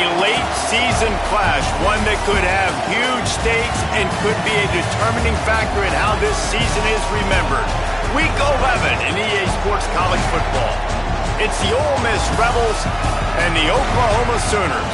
a late-season clash, one that could have huge stakes and could be a determining factor in how this season is remembered. Week 11 in EA Sports College Football. It's the Ole Miss Rebels and the Oklahoma Sooners.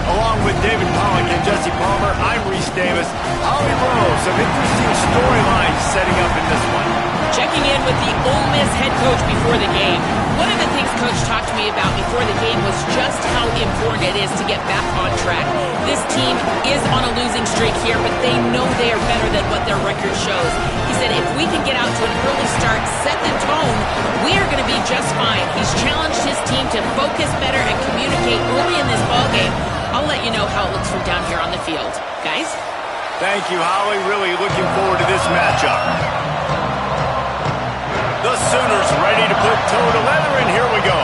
Along with David Pollack and Jesse Palmer, I'm Reese Davis. Holly Rose, some interesting storylines setting up in this one. Checking in with the Ole Miss head coach before the game. One of the things Coach talked to me about before the game was just how important it is to get back on track. This team is on a losing streak here, but they know they are better than what their record shows. He said if we can get out to an early start, set the tone, we are going to be just fine. He's challenged his team to focus better and communicate early in this ballgame. I'll let you know how it looks from down here on the field. Guys? Thank you, Holly. Really looking forward to this matchup. The Sooners ready to put toe to leather, and here we go.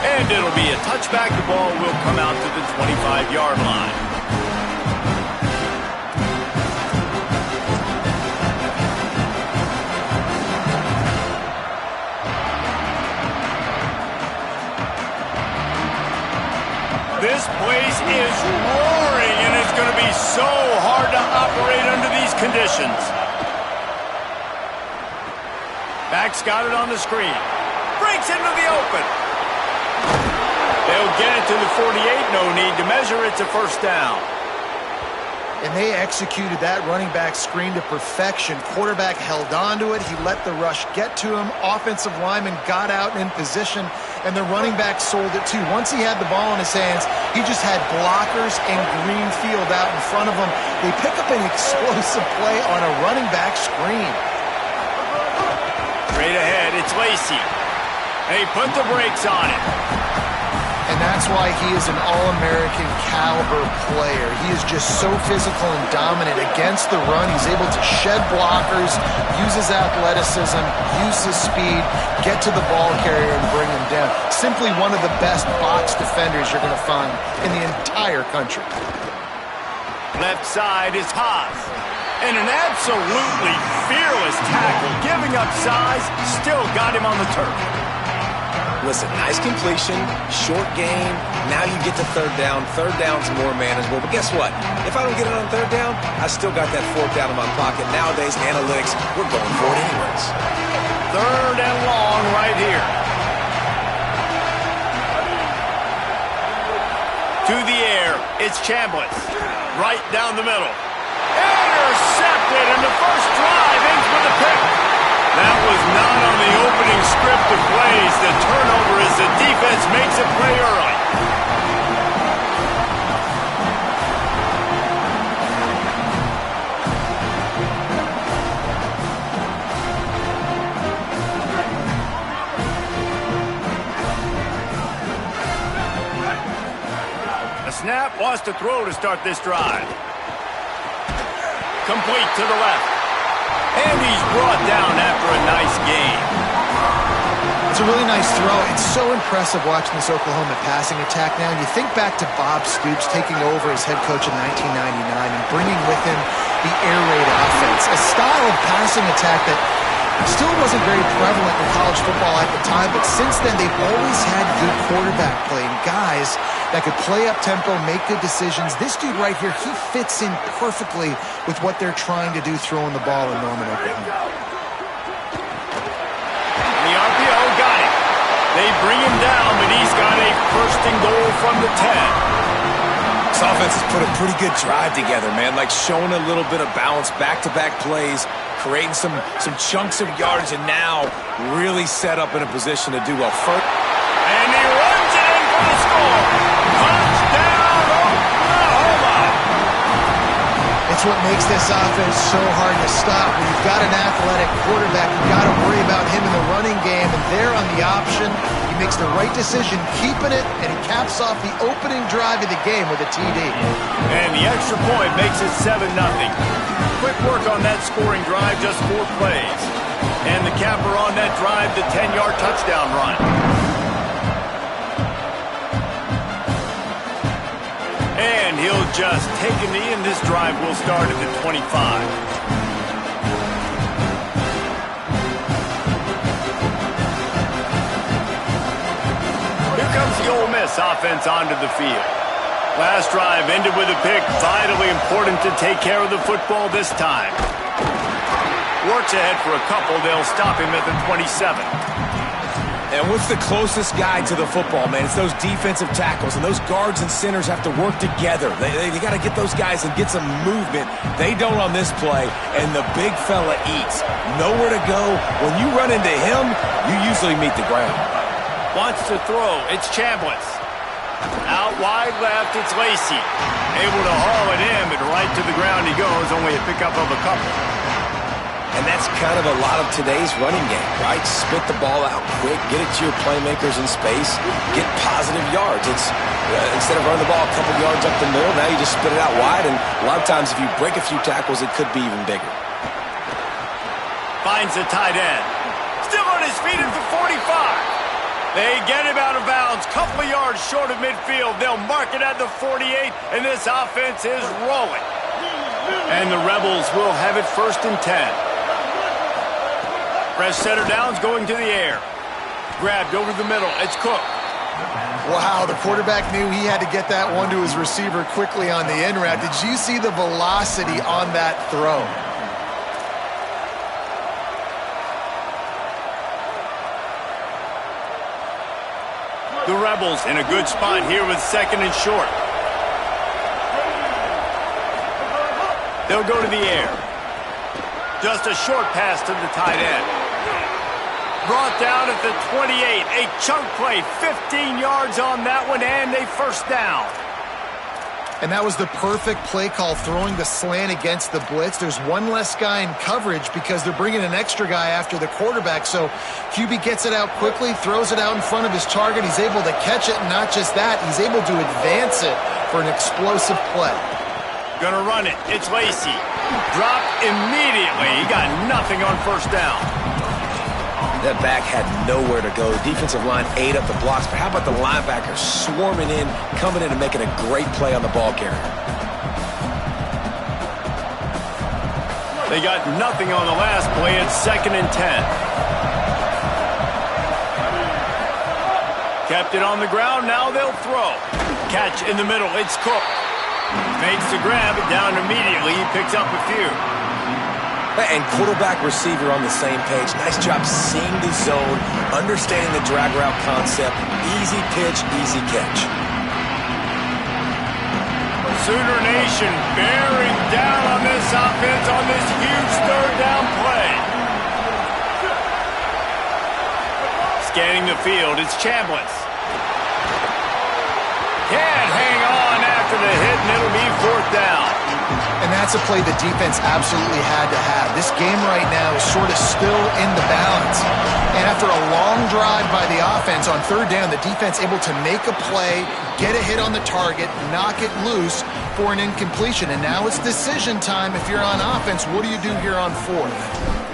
And it'll be a touchback. The ball will come out to the 25-yard line. This place is roaring, and it's going to be so hard to operate under these conditions. Back's got it on the screen. Breaks into the open. They'll get it to the 48. No need to measure. It's a first down. And they executed that running back screen to perfection. Quarterback held on to it. He let the rush get to him. Offensive lineman got out and in position, and the running back sold it too. Once he had the ball in his hands, he just had blockers and green field out in front of him. They pick up an explosive play on a running back screen. Straight ahead, it's Lacey. They put the brakes on it. And that's why he is an All-American caliber player. He is just so physical and dominant against the run. He's able to shed blockers, use his athleticism, use his speed, get to the ball carrier and bring him down. Simply one of the best box defenders you're going to find in the entire country. Left side is Haas. And an absolutely fearless tackle, giving up size, still got him on the turf. Listen, nice completion, short game. Now you get to third down. Third down's more manageable. But guess what? If I don't get it on third down, I still got that fourth down in my pocket. Nowadays, analytics, we're going for it anyways. Third and long right here. To the air, it's Chambliss. Right down the middle. Intercepted, and the first drive ends with a pick. That was not on the opening script of plays. The turnover as the defense makes a play early. The snap wants to throw to start this drive. Complete to the left. And he's brought down after a nice game. It's a really nice throw. It's so impressive watching this Oklahoma passing attack now. You think back to Bob Stoops taking over as head coach in 1999 and bringing with him the air raid offense, a style of passing attack that still wasn't very prevalent in college football at the time, but since then they've always had good quarterback play and guys that could play up tempo, make good decisions. This dude right here, he fits in perfectly with what they're trying to do throwing the ball in Norman, Oklahoma. The RPO got it. They bring him down, but he's got a first and goal from the 10. This offense has put a pretty good drive together, man. Like showing a little bit of balance, back-to-back plays, creating some chunks of yardage, and now really set up in a position to do well. And he runs it in for the score. Touchdown, Oklahoma! It's what makes this offense so hard to stop. When you've got an athletic quarterback, you've got to worry about him in the running game, and there on the option, he makes the right decision, keeping it, and he caps off the opening drive of the game with a TD. And the extra point makes it 7-0. Quick work on that scoring drive, just 4 plays. And the capper on that drive, the 10-yard touchdown run. And he'll just take a knee, and this drive will start at the 25. the Ole Miss offense onto the field. Last drive ended with a pick. Vitally important to take care of the football this time. Works ahead for a couple. They'll stop him at the 27. And what's the closest guy to the football, man? It's those defensive tackles, and those guards and centers have to work together. They got to get those guys and get some movement. They don't on this play, and the big fella eats. Nowhere to go. When you run into him, you usually meet the ground. Wants to throw. It's Chambliss. Out wide left, it's Lacey. Able to haul it in, but right to the ground he goes. Only a pickup of a couple. And that's kind of a lot of today's running game, right? Spit the ball out quick, get it to your playmakers in space, get positive yards. It's instead of running the ball a couple yards up the middle, now you just spit it out wide, and a lot of times if you break a few tackles, it could be even bigger. Finds the tight end. Still on his feet at the 45. They get him out of bounds, couple of yards short of midfield. They'll mark it at the 48, and this offense is rolling. And the Rebels will have it 1st and 10. Press center downs going to the air. Grabbed over the middle. It's Cook. Wow, the quarterback knew he had to get that one to his receiver quickly on the in route. Did you see the velocity on that throw? The Rebels in a good spot here with 2nd and short. They'll go to the air. Just a short pass to the tight end. Brought down at the 28. A chunk play, 15 yards on that one, and a 1st down. And that was the perfect play call, throwing the slant against the blitz. There's one less guy in coverage because they're bringing an extra guy after the quarterback. So QB gets it out quickly, throws it out in front of his target. He's able to catch it, and not just that, he's able to advance it for an explosive play. Gonna run it. It's Lacey. Dropped immediately. He got nothing on 1st down. That back had nowhere to go. The defensive line ate up the blocks, but how about the linebacker swarming in, coming in and making a great play on the ball carrier? They got nothing on the last play. It's 2nd and 10. Kept it on the ground. Now they'll throw. Catch in the middle. It's Cook. Makes the grab, down immediately. He picks up a few. And quarterback receiver on the same page. Nice job seeing the zone, understanding the drag route concept. Easy pitch, easy catch. Sooner Nation bearing down on this offense on this huge 3rd down play. Scanning the field, it's Chambliss. Can't hang on after the hit, and it'll be 4th down. And that's a play the defense absolutely had to have. This game right now is sort of still in the balance. And after a long drive by the offense on 3rd down, the defense able to make a play, get a hit on the target, knock it loose for an incompletion. And now it's decision time. If you're on offense, what do you do here on 4th?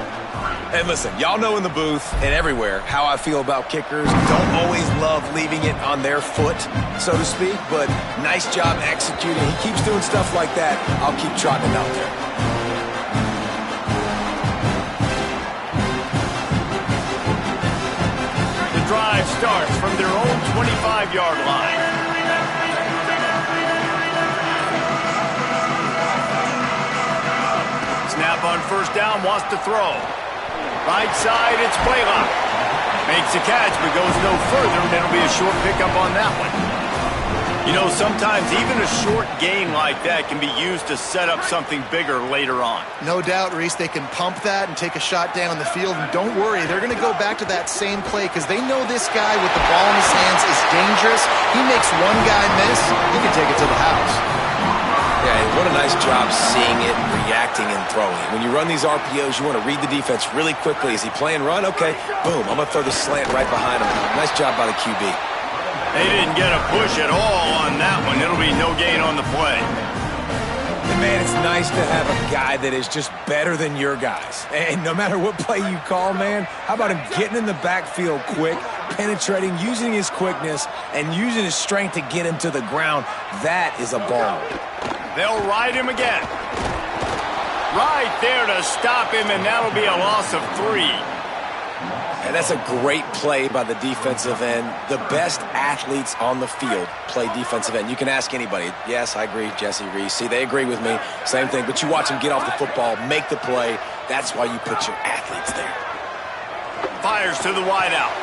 And listen, y'all know in the booth and everywhere how I feel about kickers. Don't always love leaving it on their foot, so to speak, but nice job executing. He keeps doing stuff like that. I'll keep trotting him out there. The drive starts from their own 25-yard line. Snap on 1st down, wants to throw. Right side, it's Blaylock. Makes a catch, but goes no further, and it'll be a short pickup on that one. You know, sometimes even a short gain like that can be used to set up something bigger later on. No doubt, Reese, they can pump that and take a shot down the field. And don't worry, they're going to go back to that same play because they know this guy with the ball in his hands is dangerous. He makes one guy miss, he can take it to the house. Yeah, and what a nice job seeing it, reacting, and throwing. When you run these RPOs, you want to read the defense really quickly. Is he playing run? Okay, boom, I'm going to throw the slant right behind him. Nice job by the QB. They didn't get a push at all on that one. It'll be no gain on the play. And man, it's nice to have a guy that is just better than your guys. And no matter what play you call, man, how about him getting in the backfield quick, penetrating, using his quickness, and using his strength to get him to the ground? That is a ball. They'll ride him again. Right there to stop him, and that'll be a loss of 3. And that's a great play by the defensive end. The best athletes on the field play defensive end. You can ask anybody. Yes, I agree, Jesse Reese. See, they agree with me. Same thing. But you watch them get off the football, make the play. That's why you put your athletes there. Fires to the wideout.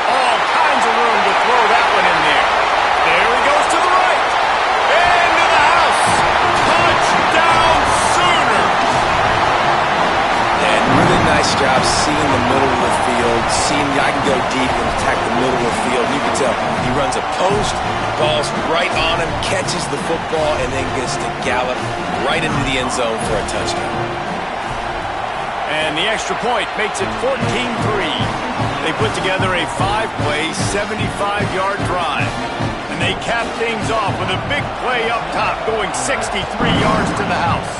All kinds of room to throw that one in there. There he goes to the right. Into the house. Touchdown Sooners. And really nice job seeing the middle of the field, seeing I can go deep and attack the middle of the field. You can tell he runs a post, ball's right on him, catches the football, and then gets to gallop right into the end zone for a touchdown. And the extra point makes it 14-3. They put together a 5-play, 75-yard drive. And they cap things off with a big play up top, going 63 yards to the house.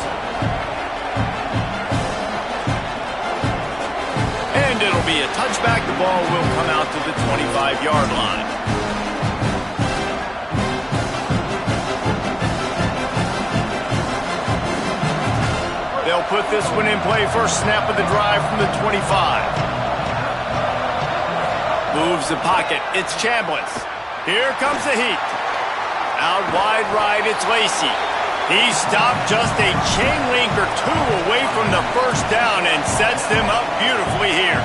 And it'll be a touchback. The ball will come out to the 25-yard line. They'll put this one in play. First snap of the drive from the 25. Moves the pocket. It's Chambliss. Here comes the heat. Out wide right, it's Lacey. He stopped just a chain link or two away from the first down and sets them up beautifully here.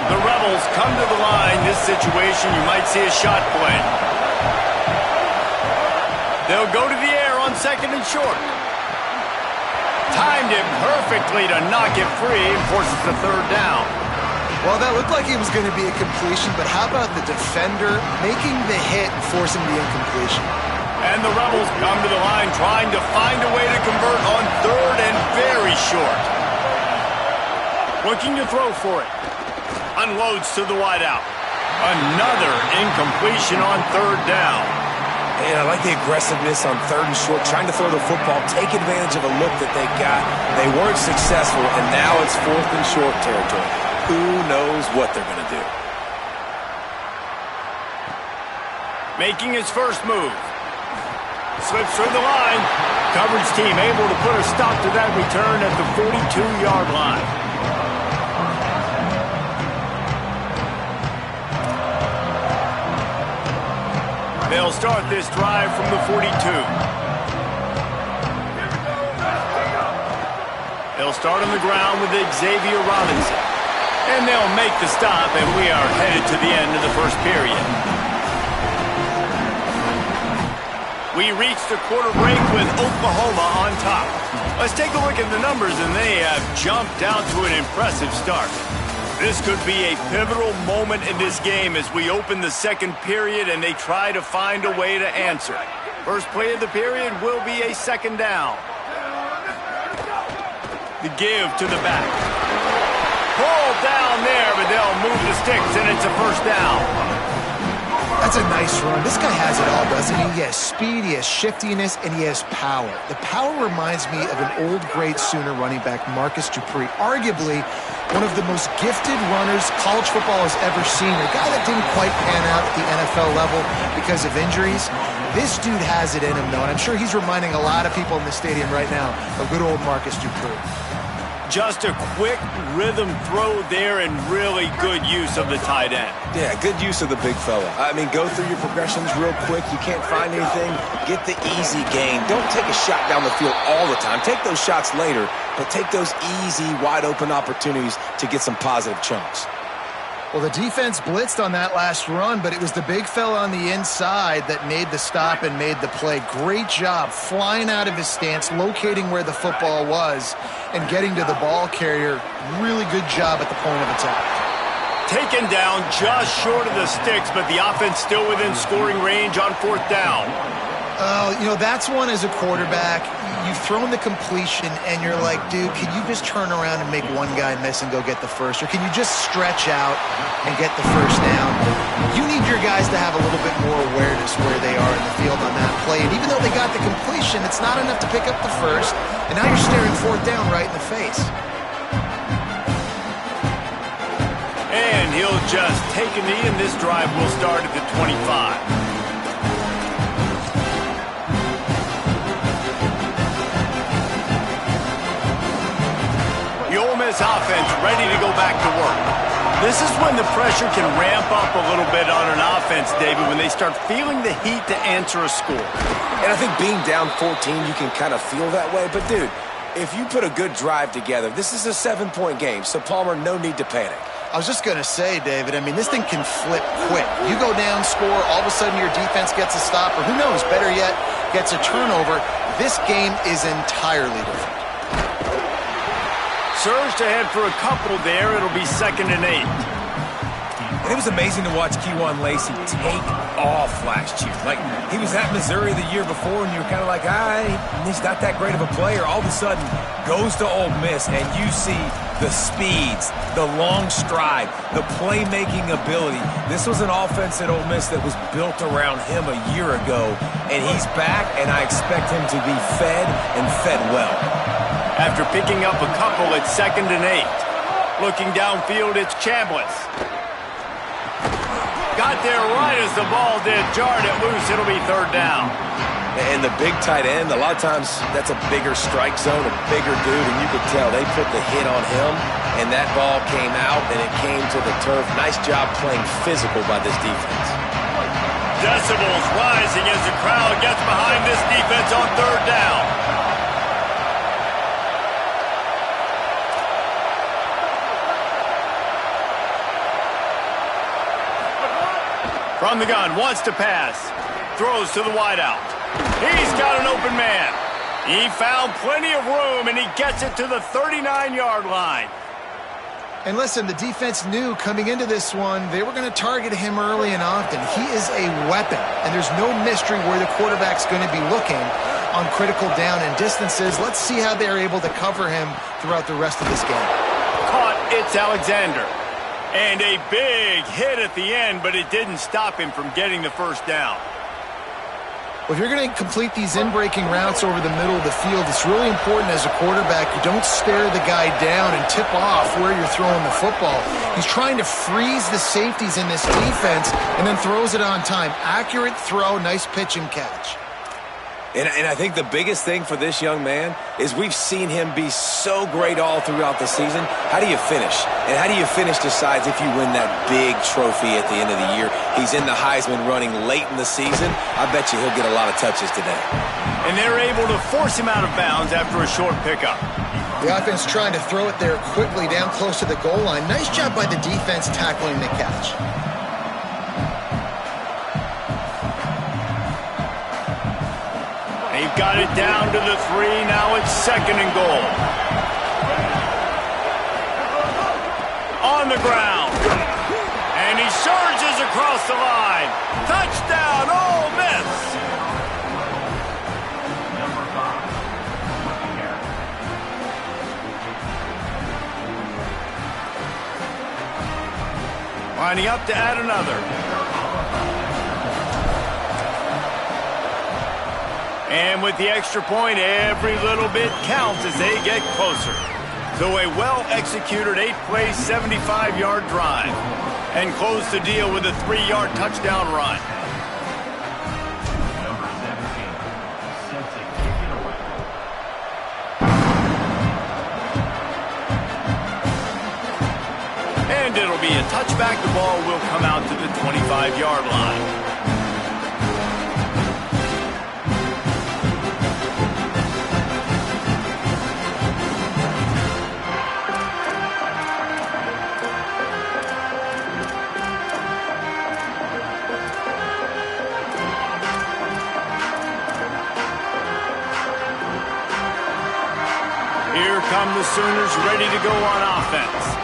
The Rebels come to the line. This situation, you might see a shot play. They'll go to the air on second and short. Timed it perfectly to knock it free and forces the third down. Well, that looked like it was going to be a completion, but how about the defender making the hit and forcing the incompletion? And the Rebels come to the line trying to find a way to convert on third and very short. Looking to throw for it. Unloads to the wideout. Another incompletion on third down. And I like the aggressiveness on third and short, trying to throw the football, take advantage of a look that they got. They weren't successful, and now it's fourth and short territory. Who knows what they're going to do? Making his first move. Slips through the line. Coverage team able to put a stop to that return at the 42-yard line. They'll start this drive from the 42. They'll start on the ground with Xavier Robinson. And they'll make the stop, and we are headed to the end of the first period. We reached the quarter break with Oklahoma on top. Let's take a look at the numbers, and they have jumped out to an impressive start. This could be a pivotal moment in this game as we open the second period and they try to find a way to answer. First play of the period will be a second down. The give to the back. Pulled down there, but they'll move the sticks, and it's a first down. That's a nice run. This guy has it all, doesn't he? He has speed, he has shiftiness, and he has power. The power reminds me of an old great Sooner running back, Marcus Dupree. Arguably one of the most gifted runners college football has ever seen. A guy that didn't quite pan out at the NFL level because of injuries. This dude has it in him, though, and I'm sure he's reminding a lot of people in the stadium right now of good old Marcus Dupree. Just a quick rhythm throw there and really good use of the tight end. Yeah, good use of the big fella. I mean, go through your progressions real quick. You can't find anything. Get the easy gain. Don't take a shot down the field all the time. Take those shots later, but take those easy, wide-open opportunities to get some positive chunks. Well, the defense blitzed on that last run, but it was the big fella on the inside that made the stop and made the play. Great job flying out of his stance, locating where the football was, and getting to the ball carrier. Really good job at the point of attack. Taken down just short of the sticks, but the offense still within scoring range on fourth down. You know, that's one as a quarterback. You've thrown the completion, and you're like, dude, can you just turn around and make one guy miss and go get the first? Or can you just stretch out and get the first down? You need your guys to have a little bit more awareness where they are in the field on that play. And even though they got the completion, it's not enough to pick up the first. And now you're staring fourth down right in the face. And he'll just take a knee, and this drive will start at the 25. The Ole Miss offense ready to go back to work. This is when the pressure can ramp up a little bit on an offense, David, when they start feeling the heat to answer a score. And I think being down 14, you can kind of feel that way. But, dude, if you put a good drive together, this is a 7-point game. So, Palmer, no need to panic. I was just going to say, David, I mean, this thing can flip quick. You go down, score, all of a sudden your defense gets a stop, or who knows, better yet, gets a turnover. This game is entirely different. Surged ahead for a couple there. It'll be 2nd and 8. And it was amazing to watch Kejuan Lacey take off last year. Like, he was at Missouri the year before, and you were kind of like, he's not that great of a player. All of a sudden, goes to Ole Miss, and you see the speeds, the long stride, the playmaking ability. This was an offense at Ole Miss that was built around him a year ago, and he's back, and I expect him to be fed and fed well. After picking up a couple, it's 2nd and 8. Looking downfield, it's Chambliss. Got there right as the ball did. Jarred it loose. It'll be 3rd down. And the big tight end, a lot of times that's a bigger strike zone, a bigger dude, and you could tell they put the hit on him, and that ball came out, and it came to the turf. Nice job playing physical by this defense. Decibels rising as the crowd gets behind this defense on 3rd down. From the gun, wants to pass. Throws to the wideout. He's got an open man. He found plenty of room, and he gets it to the 39-yard line. And listen, the defense knew coming into this one, they were going to target him early and often. He is a weapon, and there's no mystery where the quarterback's going to be looking on critical down and distances. Let's see how they're able to cover him throughout the rest of this game. Caught, it's Alexander. And a big hit at the end, but it didn't stop him from getting the 1st down. Well, if you're going to complete these in-breaking routes over the middle of the field, it's really important as a quarterback you don't stare the guy down and tip off where you're throwing the football. He's trying to freeze the safeties in this defense and then throws it on time. Accurate throw, nice pitch and catch. And I think the biggest thing for this young man is we've seen him be so great all throughout the season. How do you finish? And how do you finish decides if you win that big trophy at the end of the year. He's in the Heisman running late in the season. I bet you he'll get a lot of touches today. And they're able to force him out of bounds after a short pickup. The offense trying to throw it there quickly down close to the goal line. Nice job by the defense tackling the catch. They've got it down to the 3. Now it's 2nd and goal. On the ground. And he surges across the line. Touchdown, Ole Miss. Lining up to add another. And with the extra point, every little bit counts as they get closer. So a well-executed 8-play, 75-yard drive. And close the deal with a 3-yard touchdown run. And it'll be a touchback. The ball will come out to the 25-yard line. Here come the Sooners ready to go on offense.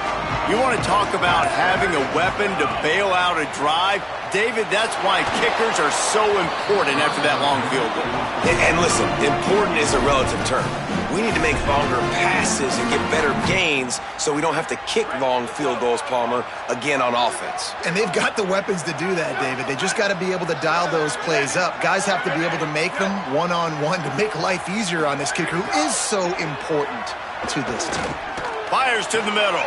You want to talk about having a weapon to bail out a drive? David, that's why kickers are so important after that long field goal. And listen, important is a relative term. We need to make longer passes and get better gains so we don't have to kick long field goals, Palmer, again on offense. And they've got the weapons to do that, David. They just got to be able to dial those plays up. Guys have to be able to make them one-on-one to make life easier on this kicker, who is so important to this team. Fires to the middle.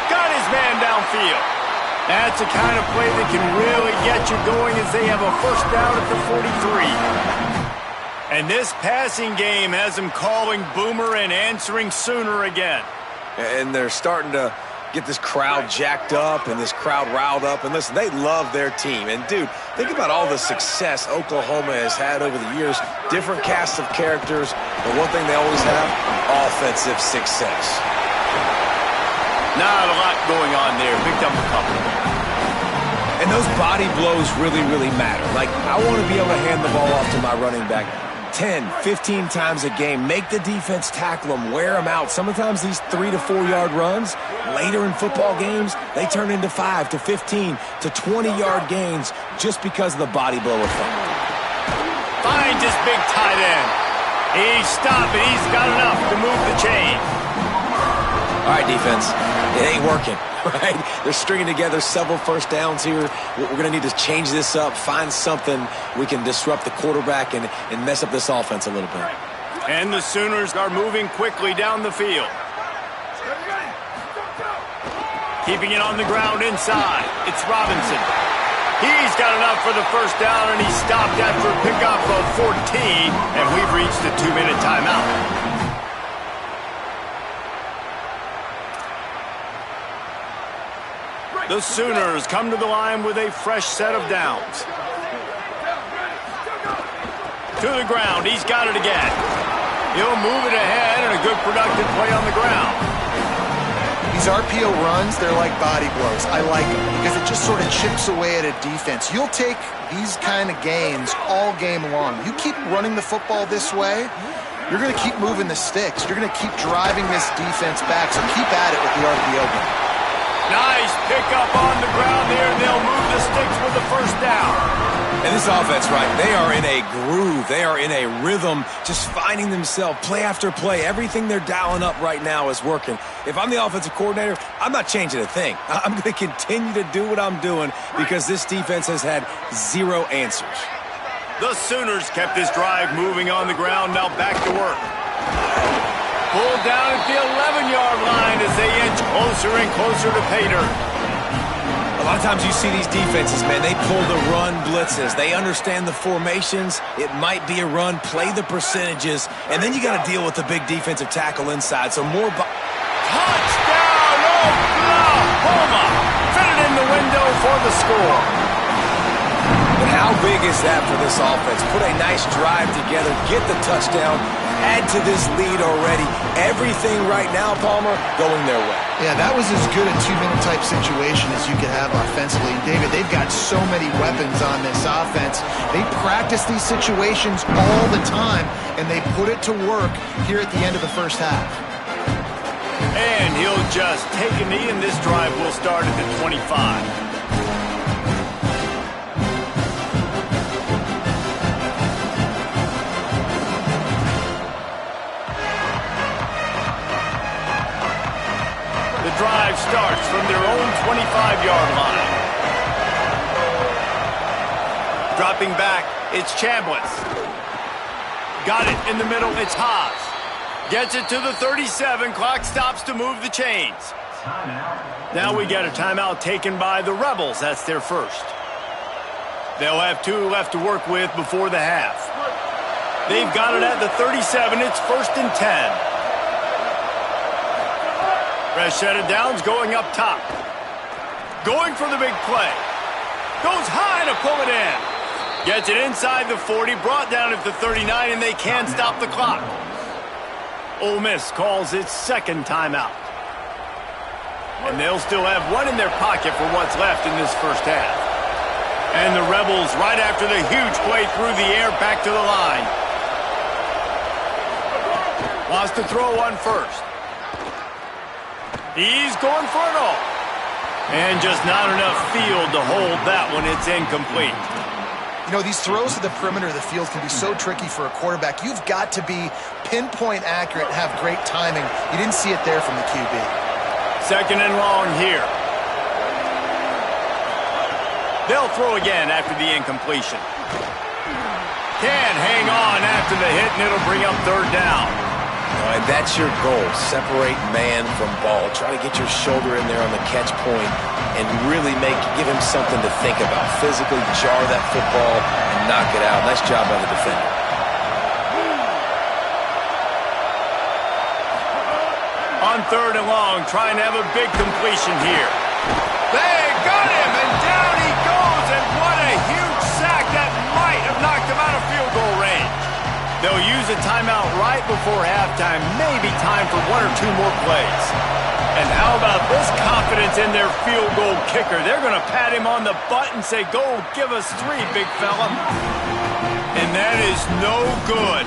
Got his man downfield. That's the kind of play that can really get you going as they have a 1st down at the 43. And this passing game has him calling Boomer and answering Sooner again. And they're starting to get this crowd jacked up and this crowd riled up. And listen, they love their team. And, dude, think about all the success Oklahoma has had over the years. Different casts of characters. But one thing they always have, offensive success. Not a lot going on there. Picked up a couple. And those body blows really, really matter. Like, I want to be able to hand the ball off to my running back 10, 15 times a game. Make the defense tackle them, wear them out. Sometimes these 3 to 4 yard runs, later in football games, they turn into 5 to 15 to 20-yard gains just because of the body blow effect. Finds his big tight end. He's stopping. He's got enough to move the chain. All right, defense. It ain't working, right? They're stringing together several first downs here. We're going to need to change this up, find something we can disrupt the quarterback and mess up this offense a little bit. And the Sooners are moving quickly down the field. Keeping it on the ground inside. It's Robinson. He's got enough for the first down, and he stopped after a pickup of 14, and we've reached the 2-minute timeout. The Sooners come to the line with a fresh set of downs. To the ground. He's got it again. He'll move it ahead, and a good productive play on the ground. These RPO runs, they're like body blows. I like them because it just sort of chips away at a defense. You'll take these kind of gains all game long. You keep running the football this way, you're going to keep moving the sticks. You're going to keep driving this defense back, so keep at it with the RPO game. Nice pickup on the ground there. They'll move the sticks with the first down. And this offense, right, they are in a groove. They are in a rhythm, just finding themselves play after play. Everything they're dialing up right now is working. If I'm the offensive coordinator, I'm not changing a thing. I'm going to continue to do what I'm doing because this defense has had zero answers. The Sooners kept this drive moving on the ground. Now back to work. Pulled down at the 11-yard line as they inch closer and closer to pay dirt. A lot of times you see these defenses, man, they pull the run blitzes. They understand the formations. It might be a run, play the percentages, and then you got to deal with the big defensive tackle inside. So more... Touchdown, Oklahoma! Fitted in the window for the score. But how big is that for this offense? Put a nice drive together, get the touchdown, add to this lead already. Everything right now, Palmer, going their way. Yeah, that was as good a 2-minute type situation as you could have offensively. David, they've got so many weapons on this offense. They practice these situations all the time, and they put it to work here at the end of the first half. And he'll just take a knee, and this drive will start at the 25. The drive starts from their own 25-yard line. Dropping back, it's Chambliss. Got it in the middle, it's Haas. Gets it to the 37, clock stops to move the chains. Now we get a timeout taken by the Rebels, that's their first. They'll have 2 left to work with before the half. They've got it at the 37, it's 1st and 10. Fresh set of downs going up top. Going for the big play. Goes high to pull it in. Gets it inside the 40, brought down at the 39, and they can't stop the clock. Ole Miss calls its second timeout. And they'll still have 1 in their pocket for what's left in this first half. And the Rebels, right after the huge play through the air, back to the line. Wants to throw on first. He's going for it all. And just not enough field to hold that one. It's incomplete. You know, these throws to the perimeter of the field can be so tricky for a quarterback. You've got to be pinpoint accurate and have great timing. You didn't see it there from the QB. 2nd and long here. They'll throw again after the incompletion. Can't hang on after the hit, and it'll bring up 3rd down. And that's your goal. Separate man from ball. Try to get your shoulder in there on the catch point and really give him something to think about. Physically jar that football and knock it out. Nice job by the defender. On 3rd and long, trying to have a big completion here. They got him, and down he goes, and what a huge sack that might have knocked him out of field goal range. They'll use a timeout right before halftime, maybe time for 1 or 2 more plays. And how about this confidence in their field goal kicker? They're going to pat him on the butt and say, go give us 3, big fella. And that is no good.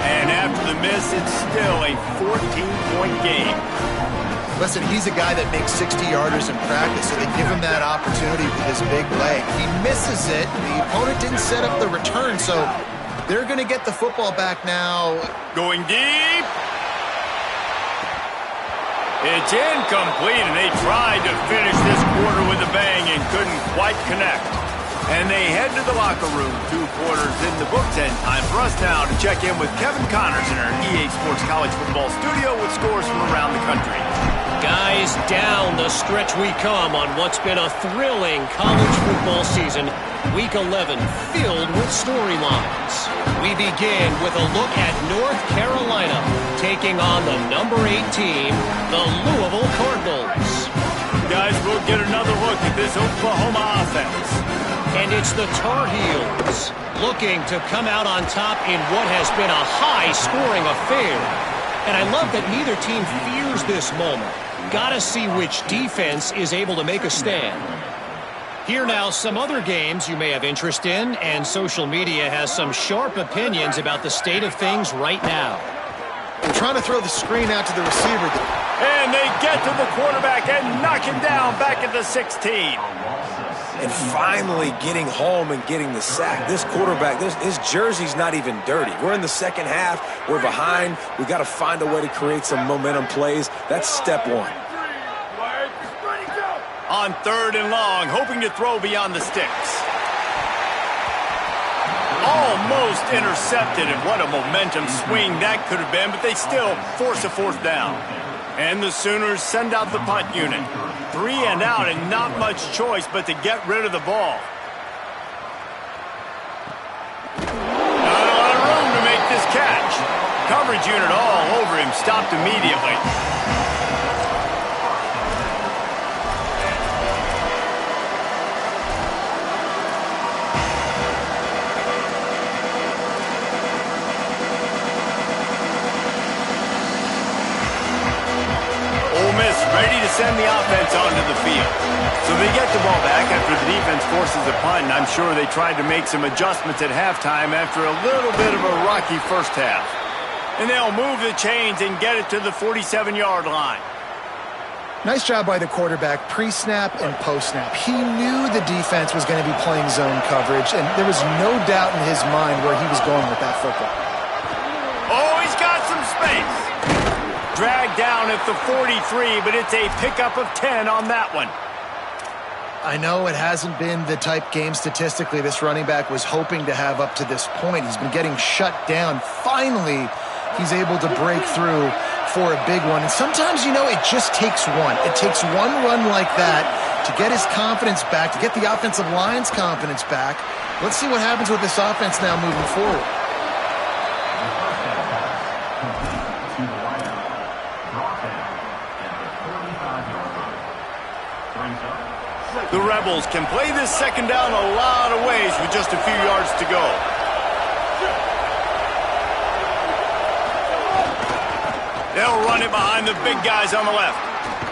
And after the miss, it's still a 14-point game. Listen, he's a guy that makes 60-yarders in practice, so they give him that opportunity with his big leg. He misses it. The opponent didn't set up the return, so they're going to get the football back now. Going deep. It's incomplete, and they tried to finish this quarter with a bang and couldn't quite connect. And they head to the locker room. 2 quarters in the books, and time for us now to check in with Kevin Connors in our EA Sports College Football studio with scores from around the country. Guys, down the stretch we come on what's been a thrilling college football season. Week 11 filled with storylines. We begin with a look at North Carolina taking on the number 8 team, the Louisville Cardinals. Guys, we'll get another look at this Oklahoma offense. And it's the Tar Heels looking to come out on top in what has been a high-scoring affair. And I love that neither team fears this moment. Gotta see which defense is able to make a stand. Here now, some other games you may have interest in, and social media has some sharp opinions about the state of things right now. They're trying to throw the screen out to the receiver. And they get to the quarterback and knock him down back at the 16. And finally getting home and getting the sack. This quarterback, his jersey's not even dirty. We're in the second half. We're behind. We got to find a way to create some momentum plays. That's step 1. On 3rd and long, hoping to throw beyond the sticks. Almost intercepted, and what a momentum swing that could have been, but they still force a 4th down. And the Sooners send out the punt unit. 3 and out, and not much choice but to get rid of the ball. Not a lot of room to make this catch. Coverage unit all over him, stopped immediately. Ready to send the offense onto the field. So they get the ball back after the defense forces a punt, and I'm sure they tried to make some adjustments at halftime after a little bit of a rocky first half. And they'll move the chains and get it to the 47-yard line. Nice job by the quarterback, pre-snap and post-snap. He knew the defense was going to be playing zone coverage, and there was no doubt in his mind where he was going with that football. Oh, he's got some space. Dragged down at the 43, but it's a pickup of 10 on that one. I know it hasn't been the type game statistically this running back was hoping to have up to this point. He's been getting shut down. Finally, he's able to break through for a big one. And sometimes, you know, it just takes one. It takes one run like that to get his confidence back, to get the offensive line's confidence back. Let's see what happens with this offense now moving forward. The Rebels can play this second down a lot of ways with just a few yards to go. They'll run it behind the big guys on the left.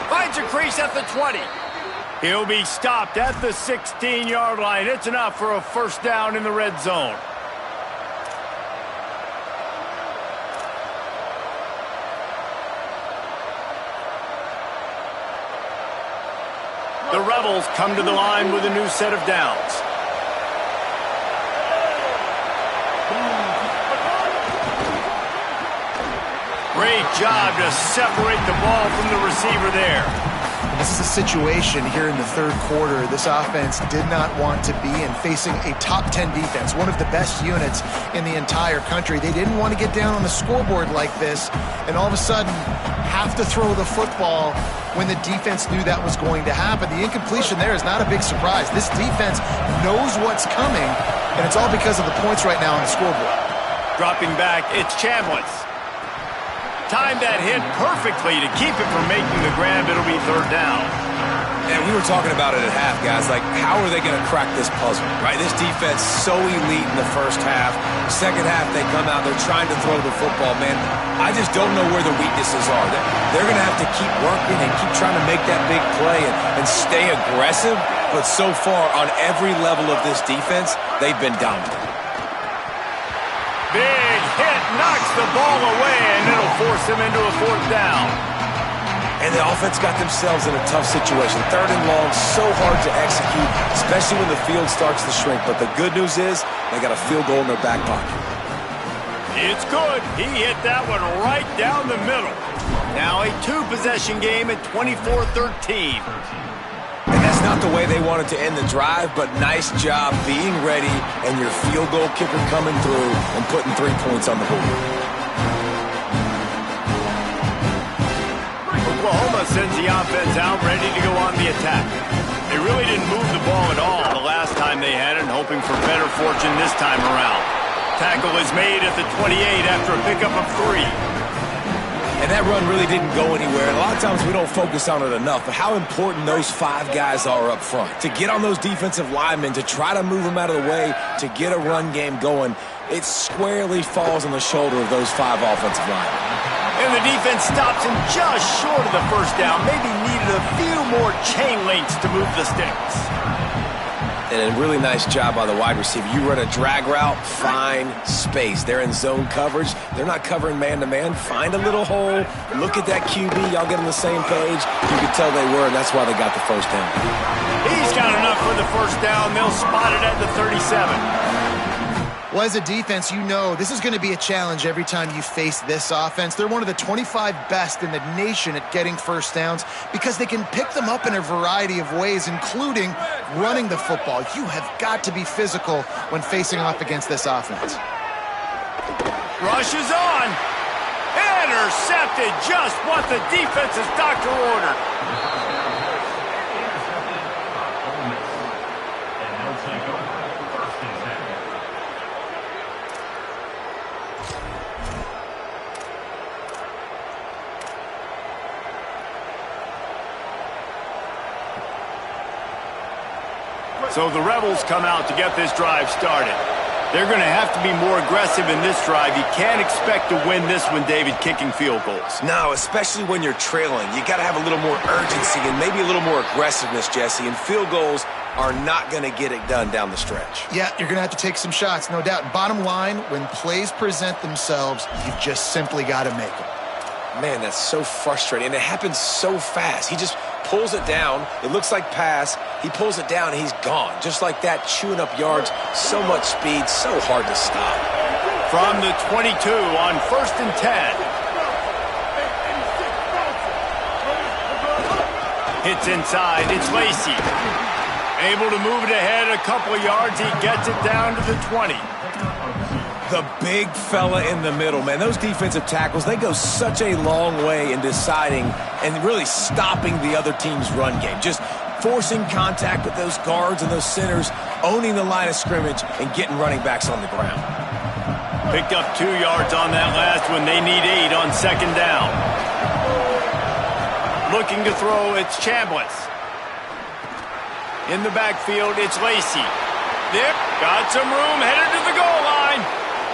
Finds a crease at the 20. He'll be stopped at the 16-yard line. It's enough for a 1st down in the red zone. The Rebels come to the line with a new set of downs. Great job to separate the ball from the receiver there. This is a situation here in the 3rd quarter this offense did not want to be in, facing a top 10 defense, one of the best units in the entire country. They didn't want to get down on the scoreboard like this and all of a sudden have to throw the football when the defense knew that was going to happen. The incompletion there is not a big surprise. This defense knows what's coming, and it's all because of the points right now on the scoreboard. Dropping back, it's Chambliss. timed that hit perfectly to keep it from making the grab. It'll be third down. And we were talking about it at half, guys. Like, how are they going to crack this puzzle, right? This defense so elite in the first half. Second half, they come out. They're trying to throw the football, man. I just don't know where the weaknesses are. They're going to have to keep working and keep trying to make that big play and stay aggressive. But so far, on every level of this defense, they've been dominant. Big hit knocks the ball away, and it'll force them into a fourth down. And the offense got themselves in a tough situation. Third and long, so hard to execute, especially when the field starts to shrink. But the good news is they got a field goal in their back pocket. It's good. He hit that one right down the middle. Now a two-possession game at 24-13. And that's not the way they wanted to end the drive, but nice job being ready and your field goal kicker coming through and putting 3 points on the board. Oklahoma sends the offense out ready to go on the attack. They really didn't move the ball at all the last time they had it, and hoping for better fortune this time around. Tackle is made at the 28 after a pickup of 3. And that run really didn't go anywhere. And a lot of times we don't focus on it enough, but how important those 5 guys are up front. To get on those defensive linemen, to try to move them out of the way, to get a run game going, it squarely falls on the shoulder of those 5 offensive linemen. And the defense stops him just short of the first down. Maybe needed a few more chain links to move the sticks. And a really nice job by the wide receiver. You run a drag route, find space. They're in zone coverage. They're not covering man-to-man. Find a little hole. Look at that QB. Y'all get on the same page. You could tell they were, and that's why they got the first down. He's got enough for the first down. They'll spot it at the 37. Well, as a defense, you know this is going to be a challenge every time you face this offense. They're one of the 25 best in the nation at getting first downs because they can pick them up in a variety of ways, including running the football. You have got to be physical when facing off against this offense. Rush is on. Intercepted, just what the defense's doctor ordered. So the Rebels come out to get this drive started. They're going to have to be more aggressive in this drive. You can't expect to win this one, David, kicking field goals. No, especially when you're trailing. You got to have a little more urgency and maybe a little more aggressiveness, Jesse. And field goals are not going to get it done down the stretch. Yeah, you're going to have to take some shots, no doubt. Bottom line, when plays present themselves, you've just simply got to make them. Man, that's so frustrating. And it happens so fast. He just pulls it down. It looks like pass. He pulls it down, and he's gone. Just like that, chewing up yards. So much speed, so hard to stop. From the 22 on 1st and 10. Hits inside. It's Lacey. Able to move it ahead a couple of yards. He gets it down to the 20. The big fella in the middle, man. Those defensive tackles, they go such a long way in deciding and really stopping the other team's run game. Just forcing contact with those guards and those centers, owning the line of scrimmage, and getting running backs on the ground. Picked up 2 yards on that last one. They need 8 on 2nd down. Looking to throw, it's Chambliss. In the backfield, it's Lacey. There, got some room, headed to the goal line.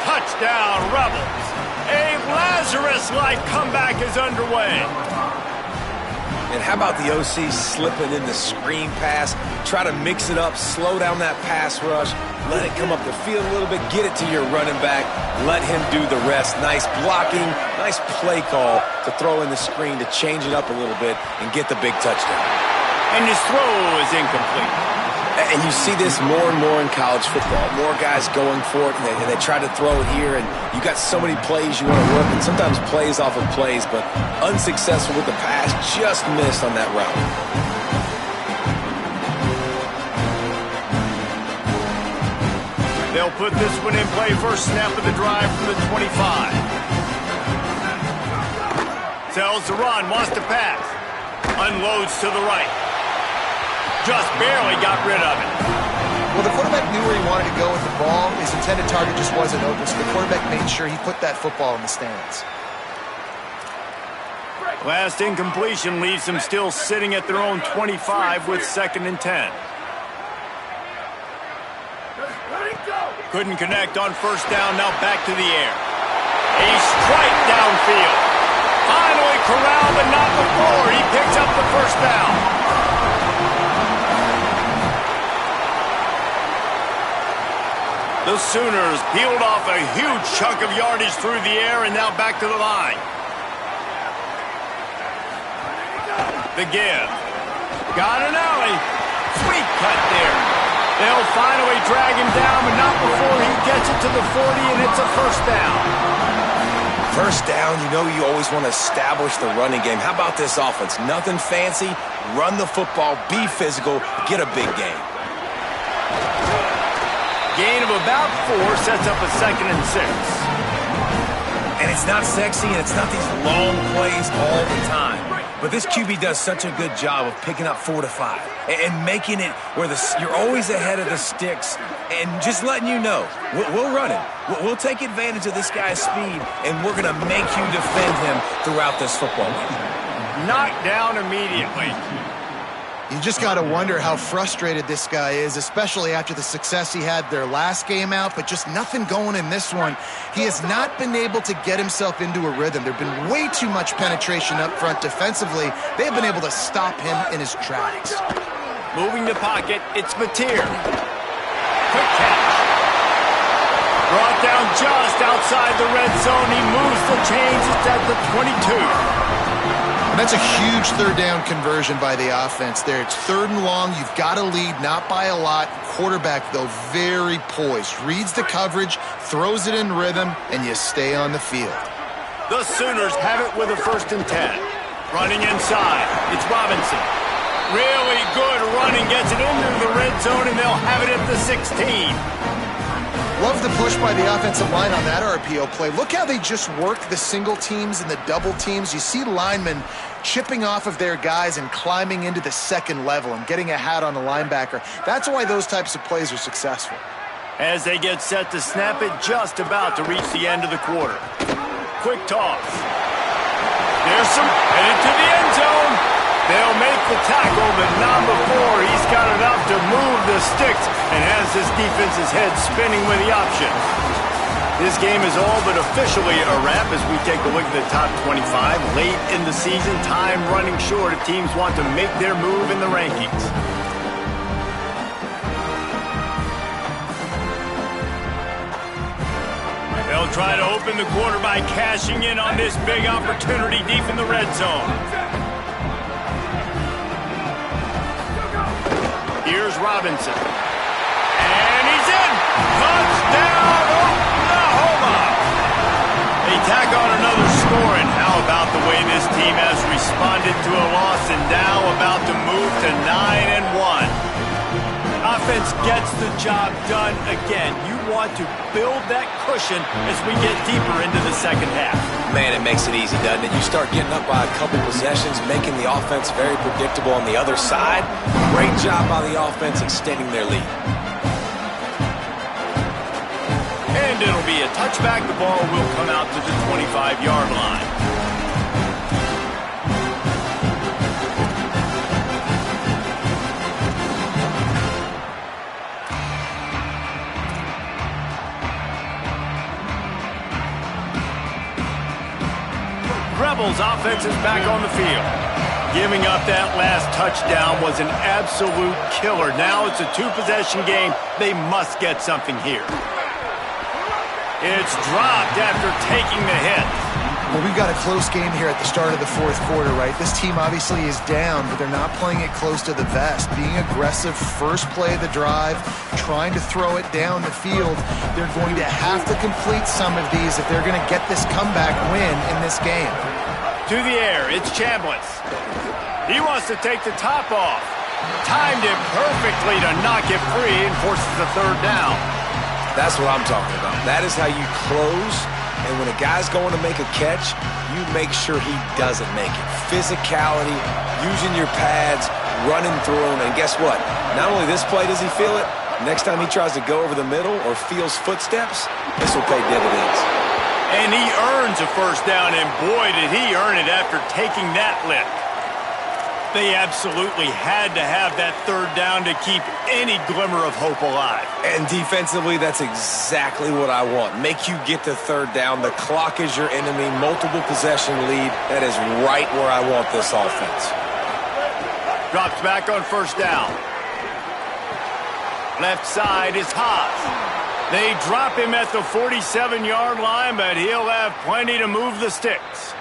Touchdown, Rebels. A Lazarus-like comeback is underway. And how about the OC slipping in the screen pass? Try to mix it up, slow down that pass rush, let it come up the field a little bit, get it to your running back, let him do the rest. Nice blocking, nice play call to throw in the screen to change it up a little bit and get the big touchdown. And his throw is incomplete. And you see this more and more in college football. More guys going for it, and they try to throw it here, and you got so many plays you want to work, and sometimes plays off of plays, but unsuccessful with the pass, just missed on that route. They'll put this one in play, first snap of the drive from the 25. Tells the run, wants to pass. Unloads to the right. Just barely got rid of it. Well, the quarterback knew where he wanted to go with the ball. His intended target just wasn't open, so the quarterback made sure he put that football in the stands. Last incompletion leaves them still sitting at their own 25 with 2nd and 10. Couldn't connect on 1st down, now back to the air. A strike downfield. Finally corralled, but not before. He picks up the 1st down. The Sooners peeled off a huge chunk of yardage through the air and now back to the line. The give. Got an alley. Sweet cut there. They'll finally drag him down, but not before he gets it to the 40, and it's a 1st down. 1st down, you know you always want to establish the running game. How about this offense? Nothing fancy. Run the football, be physical, get a big gain. Gain of about 4 sets up a 2nd and 6. And it's not sexy, and it's not these long plays all the time. But this QB does such a good job of picking up 4 to 5 and making it where you're always ahead of the sticks and just letting you know, we'll run it. We'll take advantage of this guy's speed, and we're going to make you defend him throughout this football game. Knocked down immediately. You just got to wonder how frustrated this guy is, especially after the success he had their last game out, but just nothing going in this one. He has not been able to get himself into a rhythm. There have been way too much penetration up front defensively. They have been able to stop him in his tracks. Moving the pocket, it's Mateer. Quick catch. Brought down just outside the red zone. He moves the chains. It's at the 22. That's a huge 3rd down conversion by the offense there. It's 3rd and long. You've got to lead, not by a lot. Quarterback, though, very poised. Reads the coverage, throws it in rhythm, and you stay on the field. The Sooners have it with a 1st and 10. Running inside, it's Robinson. Really good running, gets it into the red zone, and they'll have it at the 16. Love the push by the offensive line on that RPO play. Look how they just work the single teams and the double teams. You see linemen chipping off of their guys and climbing into the 2nd level and getting a hat on a linebacker. That's why those types of plays are successful. As they get set to snap it, just about to reach the end of the quarter. Quick toss. There's some headed to the end zone. They'll make the tackle, but not before he's got enough to move the sticks and has his defense's head spinning with the option. This game is all but officially a wrap as we take a look at the top 25. Late in the season, time running short if teams want to make their move in the rankings. They'll try to open the quarter by cashing in on this big opportunity deep in the red zone. Here's Robinson. And he's in! Touchdown, Oklahoma! They tack on another score, and how about the way this team has responded to a loss and now about to move to 9-1. Offense gets the job done again. You want to build that cushion as we get deeper into the 2nd half. Man, it makes it easy, doesn't it? You start getting up by a couple possessions, making the offense very predictable on the other side. Great job by the offense extending their lead. And it'll be a touchback. The ball will come out to the 25-yard line. Rebels offense is back on the field. Giving up that last touchdown was an absolute killer. Now it's a 2-possession game. They must get something here. It's dropped after taking the hit. Well, we've got a close game here at the start of the 4th quarter, right? This team obviously is down, but they're not playing it close to the vest. Being aggressive, first play of the drive, trying to throw it down the field. They're going to have to complete some of these if they're going to get this comeback win in this game. To the air, it's Chambliss. He wants to take the top off. Timed it perfectly to knock it free and forces the 3rd down. That's what I'm talking about. That is how you close. And when a guy's going to make a catch, you make sure he doesn't make it. Physicality, using your pads, running through them. And guess what? Not only this play does he feel it, next time he tries to go over the middle or feels footsteps, this will pay dividends. And he earns a first down, and boy, did he earn it after taking that lick. They absolutely had to have that third down to keep any glimmer of hope alive. And defensively, that's exactly what I want. Make you get to third down. The clock is your enemy. Multiple possession lead. That is right where I want this offense. Drops back on first down. Left side is Haas. They drop him at the 47-yard line, but he'll have plenty to move the sticks.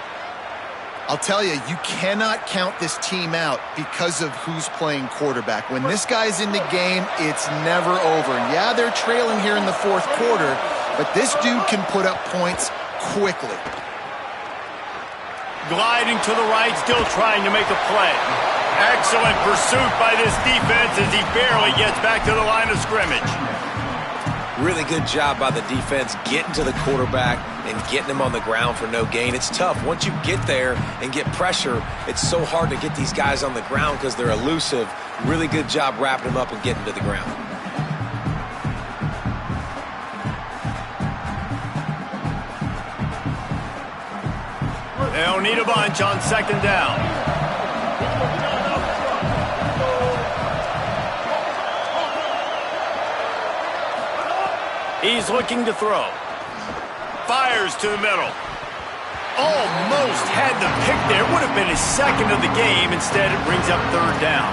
I'll tell you, you cannot count this team out because of who's playing quarterback. When this guy's in the game, it's never over. Yeah, they're trailing here in the fourth quarter, but this dude can put up points quickly. Gliding to the right, still trying to make a play. Excellent pursuit by this defense as he barely gets back to the line of scrimmage. Really good job by the defense getting to the quarterback and getting him on the ground for no gain. It's tough. Once you get there and get pressure, it's so hard to get these guys on the ground because they're elusive. Really good job wrapping them up and getting to the ground. They'll need a bunch on second down. He's looking to throw. Fires to the middle. Almost had the pick there. Would have been his second of the game. Instead, it brings up third down.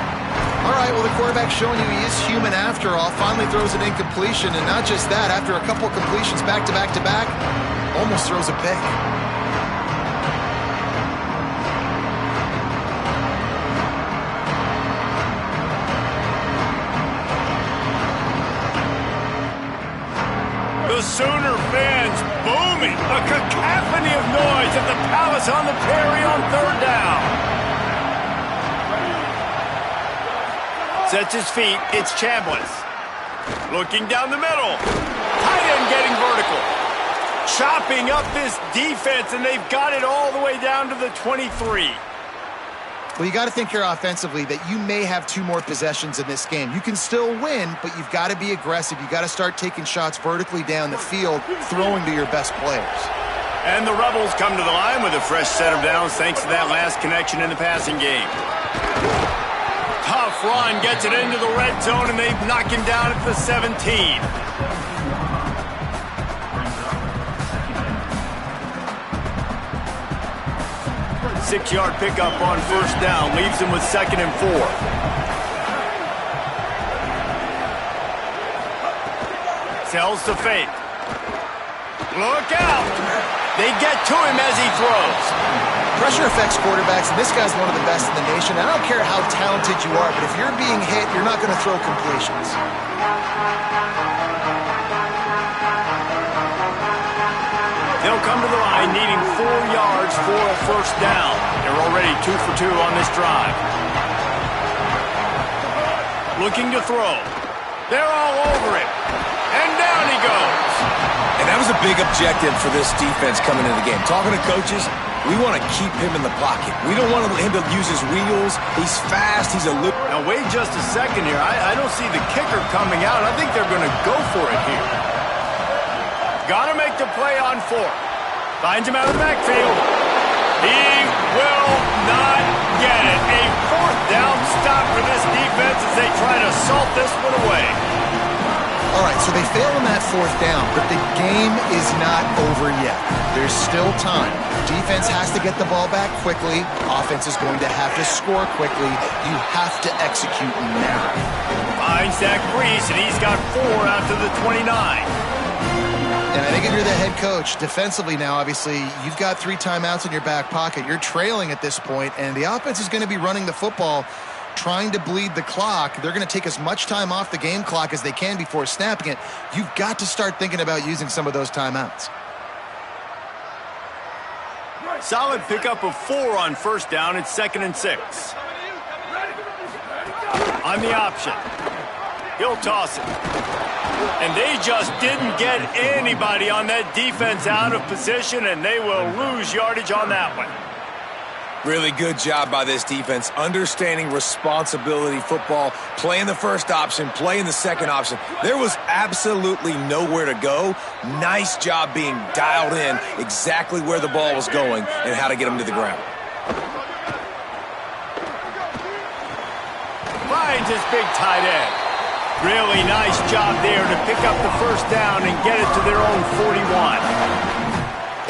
All right, well, the quarterback's showing you he is human after all. Finally throws an incompletion, and not just that. After a couple completions back-to-back-to-back, almost throws a pick. Sooner fans booming. A cacophony of noise at the Palace on the Prairie on third down. Sets his feet. It's Chambliss. Looking down the middle. Tight end getting vertical. Chopping up this defense, and they've got it all the way down to the 23. Well, you got to think here offensively that you may have two more possessions in this game. You can still win, but you've got to be aggressive. You've got to start taking shots vertically down the field, throwing to your best players. And the Rebels come to the line with a fresh set of downs thanks to that last connection in the passing game. Tough run gets it into the red zone, and they knock him down at the 17. 6-yard pickup on first down. Leaves him with 2nd and 4. Sells to fake. Look out! They get to him as he throws. Pressure affects quarterbacks, and this guy's one of the best in the nation. I don't care how talented you are, but if you're being hit, you're not going to throw completions. They'll come to the line needing 4 yards for a first down. They're already 2 for 2 on this drive. Looking to throw. They're all over it. And down he goes. And that was a big objective for this defense coming into the game. Talking to coaches, we want to keep him in the pocket. We don't want him to use his wheels. He's fast. He's a loop. Now, wait just a second here. I don't see the kicker coming out. I think they're going to go for it here. Got to make the play on 4. Finds him out of the backfield. He will not get it. A 4th down stop for this defense as they try to salt this one away. All right, so they fail on that 4th down, but the game is not over yet. There's still time. Defense has to get the ball back quickly. Offense is going to have to score quickly. You have to execute now. Finds Zach Brees, and he's got 4 out to the 29. And I think if you're the head coach, defensively now, obviously, you've got 3 timeouts in your back pocket. You're trailing at this point, and the offense is going to be running the football, trying to bleed the clock. They're going to take as much time off the game clock as they can before snapping it. You've got to start thinking about using some of those timeouts. Solid pickup of 4 on first down. It's 2nd and 6. On the option. He'll toss it. And they just didn't get anybody on that defense out of position, and they will lose yardage on that one. Really good job by this defense, understanding responsibility football, playing the first option, playing the second option. There was absolutely nowhere to go. Nice job being dialed in exactly where the ball was going and how to get them to the ground. Finds his big tight end. Really nice job there to pick up the first down and get it to their own 41.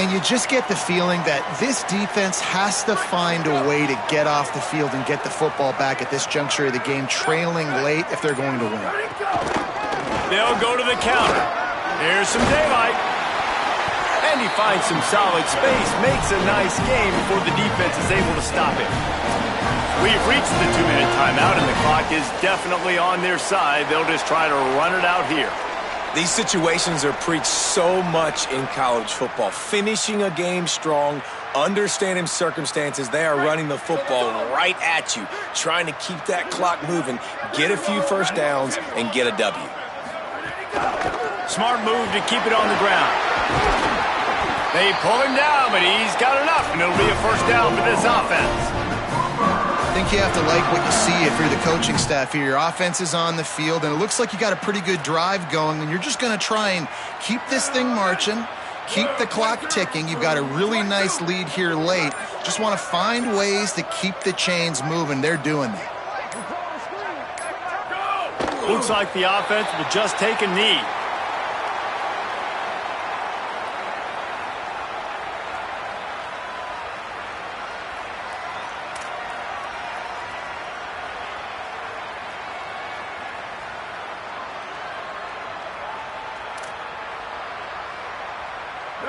And you just get the feeling that this defense has to find a way to get off the field and get the football back at this juncture of the game, trailing late if they're going to win. They'll go to the counter. Here's some daylight. And he finds some solid space, makes a nice game before the defense is able to stop it. We've reached the 2-minute timeout, and the clock is definitely on their side. They'll just try to run it out here. These situations are preached so much in college football. Finishing a game strong, understanding circumstances. They are running the football right at you, trying to keep that clock moving, get a few first downs, and get a W. Smart move to keep it on the ground. They pull him down, but he's got enough, and it'll be a first down for this offense. I think you have to like what you see if you're the coaching staff here. Your offense is on the field, and it looks like you got a pretty good drive going, and you're just going to try and keep this thing marching, keep the clock ticking. You've got a really nice lead here late. Just want to find ways to keep the chains moving. They're doing that. Looks like the offense will just take a knee.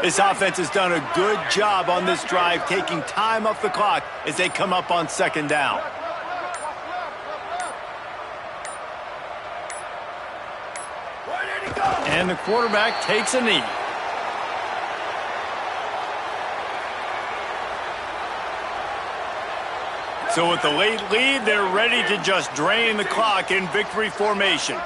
This offense has done a good job on this drive, taking time off the clock as they come up on second down. And the quarterback takes a knee. So with the late lead, they're ready to just drain the clock in victory formation.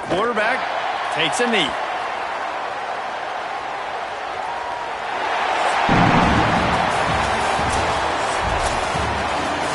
Quarterback takes a knee.